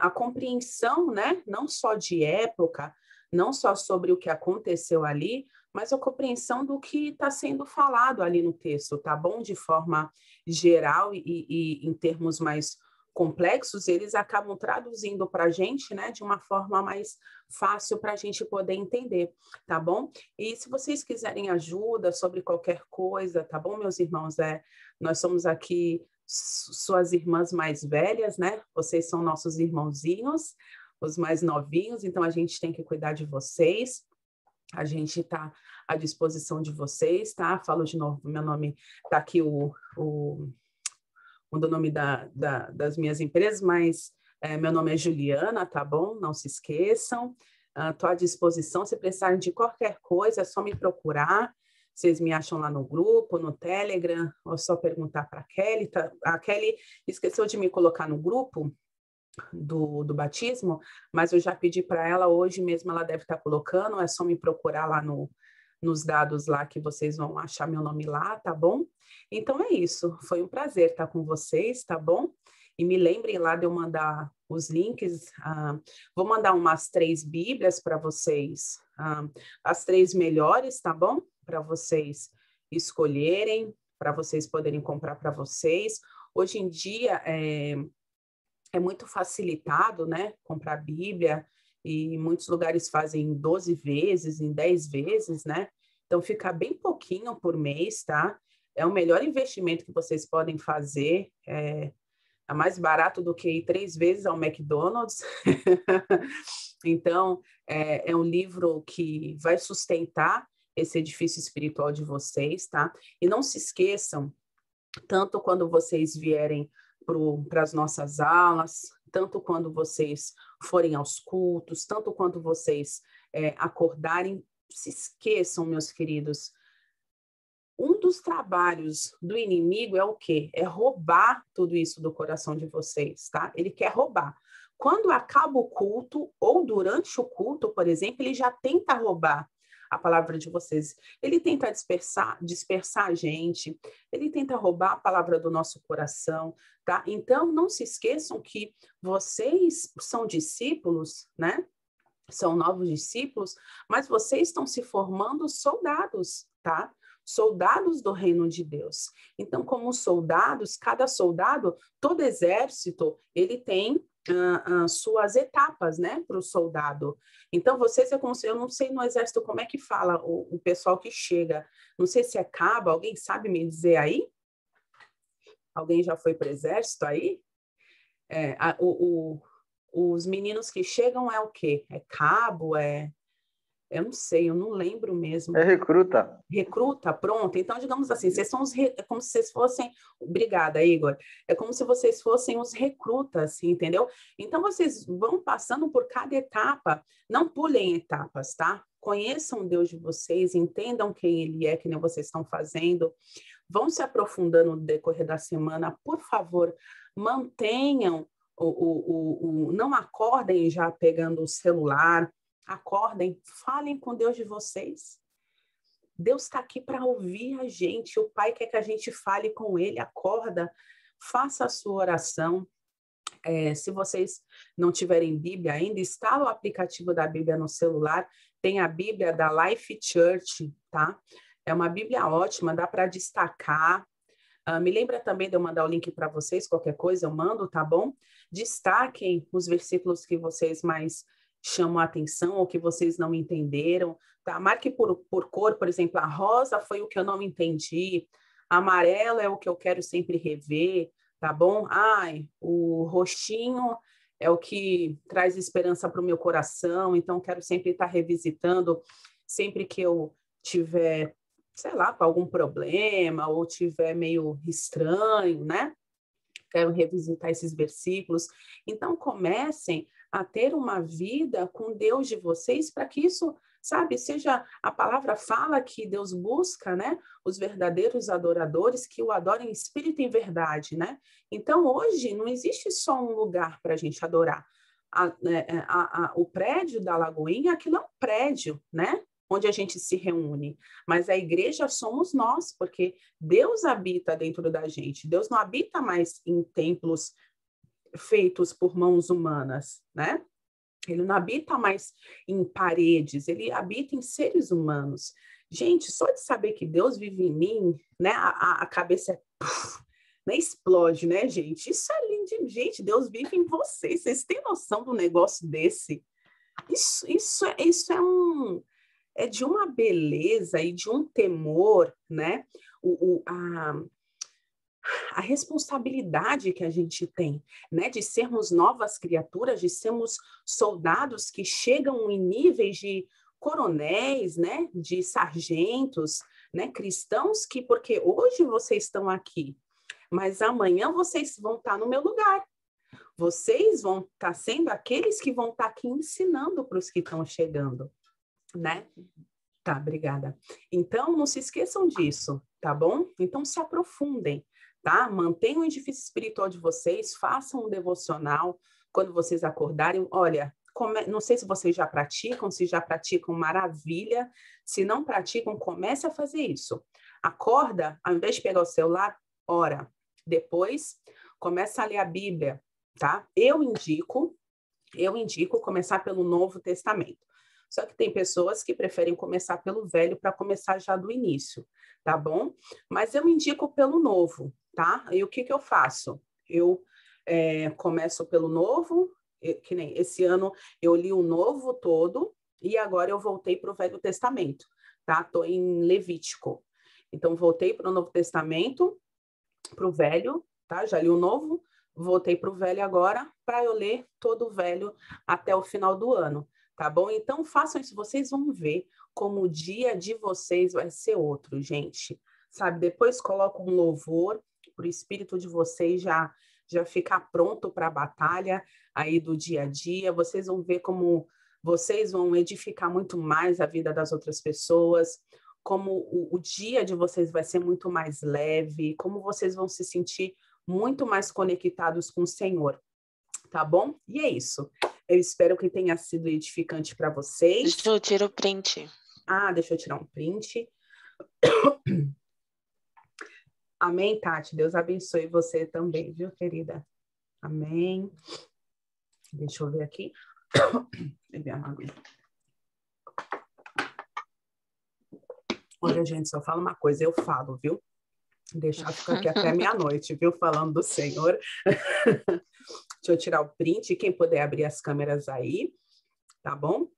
a compreensão, né? Não só de época, não só sobre o que aconteceu ali, mas a compreensão do que está sendo falado ali no texto, tá bom? De forma geral e em termos mais complexos, eles acabam traduzindo para a gente, né, de uma forma mais fácil para a gente poder entender, tá bom? E se vocês quiserem ajuda sobre qualquer coisa, tá bom, meus irmãos? Nós somos aqui suas irmãs mais velhas, né? Vocês são nossos irmãozinhos, os mais novinhos, então a gente tem que cuidar de vocês. A gente está à disposição de vocês, tá? Falo de novo, meu nome está aqui o do nome das minhas empresas, mas meu nome é Juliana, tá bom? Não se esqueçam. Estou à disposição, se precisarem de qualquer coisa, é só me procurar. Vocês me acham lá no grupo, no Telegram, ou só perguntar para a Kelly. Tá? A Kelly esqueceu de me colocar no grupo do batismo, mas eu já pedi para ela, hoje mesmo ela deve estar colocando, é só me procurar lá nos dados lá que vocês vão achar meu nome lá, tá bom? Então é isso, foi um prazer estar com vocês, tá bom? E me lembrem lá de eu mandar os links, vou mandar umas 3 Bíblias para vocês, as 3 melhores, tá bom? Para vocês escolherem, para vocês poderem comprar para vocês. Hoje em dia é muito facilitado, né? Comprar Bíblia, e muitos lugares fazem em 12 vezes, em 10 vezes, né? Então fica bem pouquinho por mês, tá? É o melhor investimento que vocês podem fazer. É mais barato do que ir 3 vezes ao McDonald's. Então, é um livro que vai sustentar esse edifício espiritual de vocês, tá? E não se esqueçam, tanto quando vocês vierem para as nossas aulas, tanto quando vocês forem aos cultos, tanto quando vocês acordarem, se esqueçam, meus queridos, um dos trabalhos do inimigo é o quê? É roubar tudo isso do coração de vocês, tá? Ele quer roubar. Quando acaba o culto, ou durante o culto, por exemplo, ele já tenta roubar a palavra de vocês. Ele tenta dispersar a gente, ele tenta roubar a palavra do nosso coração, tá? Então, não se esqueçam que vocês são discípulos, né? São novos discípulos, mas vocês estão se formando soldados, tá? Soldados do reino de Deus. Então, como soldados, cada soldado, todo exército, ele tem suas etapas, né, para o soldado. Então, vocês, eu não sei no exército como é que fala o pessoal que chega, não sei se é cabo, alguém sabe me dizer aí? Alguém já foi para o exército aí? Os meninos que chegam é o quê? É cabo? Eu não sei, eu não lembro mesmo. É recruta. Recruta, pronto. Então, digamos assim, vocês são é como se vocês fossem... Obrigada, Igor. É como se vocês fossem os recrutas, entendeu? Então, vocês vão passando por cada etapa. Não pulem etapas, tá? Conheçam o Deus de vocês, entendam quem Ele é, que nem vocês estão fazendo. Vão se aprofundando no decorrer da semana. Por favor, mantenham não acordem já pegando o celular. Acordem, falem com Deus de vocês. Deus está aqui para ouvir a gente. O Pai quer que a gente fale com Ele. Acorda, faça a sua oração. Se vocês não tiverem Bíblia ainda, instala o aplicativo da Bíblia no celular. Tem a Bíblia da Life Church, tá? É uma Bíblia ótima, dá para destacar. Me lembra também de eu mandar o link para vocês, qualquer coisa eu mando, tá bom? Destaquem os versículos que vocês mais chamam a atenção ou que vocês não entenderam, tá? Marque por cor, por exemplo, a rosa foi o que eu não entendi, a amarela é o que eu quero sempre rever, tá bom? O roxinho é o que traz esperança para o meu coração, então quero sempre estar revisitando, sempre que eu tiver, sei lá, com algum problema ou tiver meio estranho, né? Quero revisitar esses versículos. Então, comecem a ter uma vida com Deus de vocês para que isso, sabe, seja... A palavra fala que Deus busca, né, os verdadeiros adoradores que o adorem em espírito e em verdade, né? Então, hoje, não existe só um lugar para a gente adorar. O prédio da Lagoinha, aquilo é um prédio, né? Onde a gente se reúne, mas a igreja somos nós, porque Deus habita dentro da gente. Deus não habita mais em templos feitos por mãos humanas, né? Ele não habita mais em paredes, ele habita em seres humanos. Gente, só de saber que Deus vive em mim, né? A cabeça né? Explode, né, gente? Isso é lindo, gente. Deus vive em vocês. Vocês têm noção do negócio desse? Isso é de uma beleza e de um temor, né? A responsabilidade que a gente tem, né? De sermos novas criaturas, de sermos soldados que chegam em níveis de coronéis, né? De sargentos, né? Cristãos que, porque hoje vocês estão aqui, mas amanhã vocês vão estar no meu lugar. Vocês vão estar sendo aqueles que vão estar aqui ensinando para os que estão chegando, né? Tá, obrigada. Então, não se esqueçam disso, tá bom? Então, se aprofundem, tá? Mantenham o edifício espiritual de vocês, façam um devocional quando vocês acordarem. Olha, não sei se vocês já praticam, se já praticam, maravilha. Se não praticam, comece a fazer isso. Acorda, ao invés de pegar o celular, ora. Depois, começa a ler a Bíblia, tá? Eu indico começar pelo Novo Testamento. Só que tem pessoas que preferem começar pelo velho para começar já do início, tá bom? Mas eu indico pelo novo, tá? E o que eu faço? Eu começo pelo novo, que nem esse ano eu li o novo todo e agora eu voltei para o Velho Testamento, tá? Estou em Levítico. Então, voltei para o Novo Testamento, para o velho, tá? Já li o novo, voltei para o velho agora para eu ler todo o velho até o final do ano. Tá bom? Então, façam isso, vocês vão ver como o dia de vocês vai ser outro, gente. Sabe? Depois coloca um louvor para o espírito de vocês já ficar pronto para a batalha aí do dia a dia. Vocês vão ver como vocês vão edificar muito mais a vida das outras pessoas, como o dia de vocês vai ser muito mais leve, como vocês vão se sentir muito mais conectados com o Senhor. Tá bom? E é isso. Eu espero que tenha sido edificante para vocês. Deixa eu tirar o print. Deixa eu tirar um print. Amém, Tati? Deus abençoe você também, viu, querida? Amém. Deixa eu ver aqui. Beber uma água. Olha, gente, só fala uma coisa, eu falo, viu? Deixar ficar aqui até meia-noite, viu? Falando do Senhor. Deixa eu tirar o print. Quem puder abrir as câmeras aí, tá bom?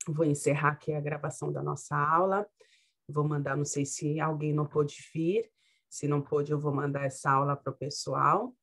Vou encerrar aqui a gravação da nossa aula. Vou mandar, não sei se alguém não pôde vir. Se não pôde, eu vou mandar essa aula para o pessoal.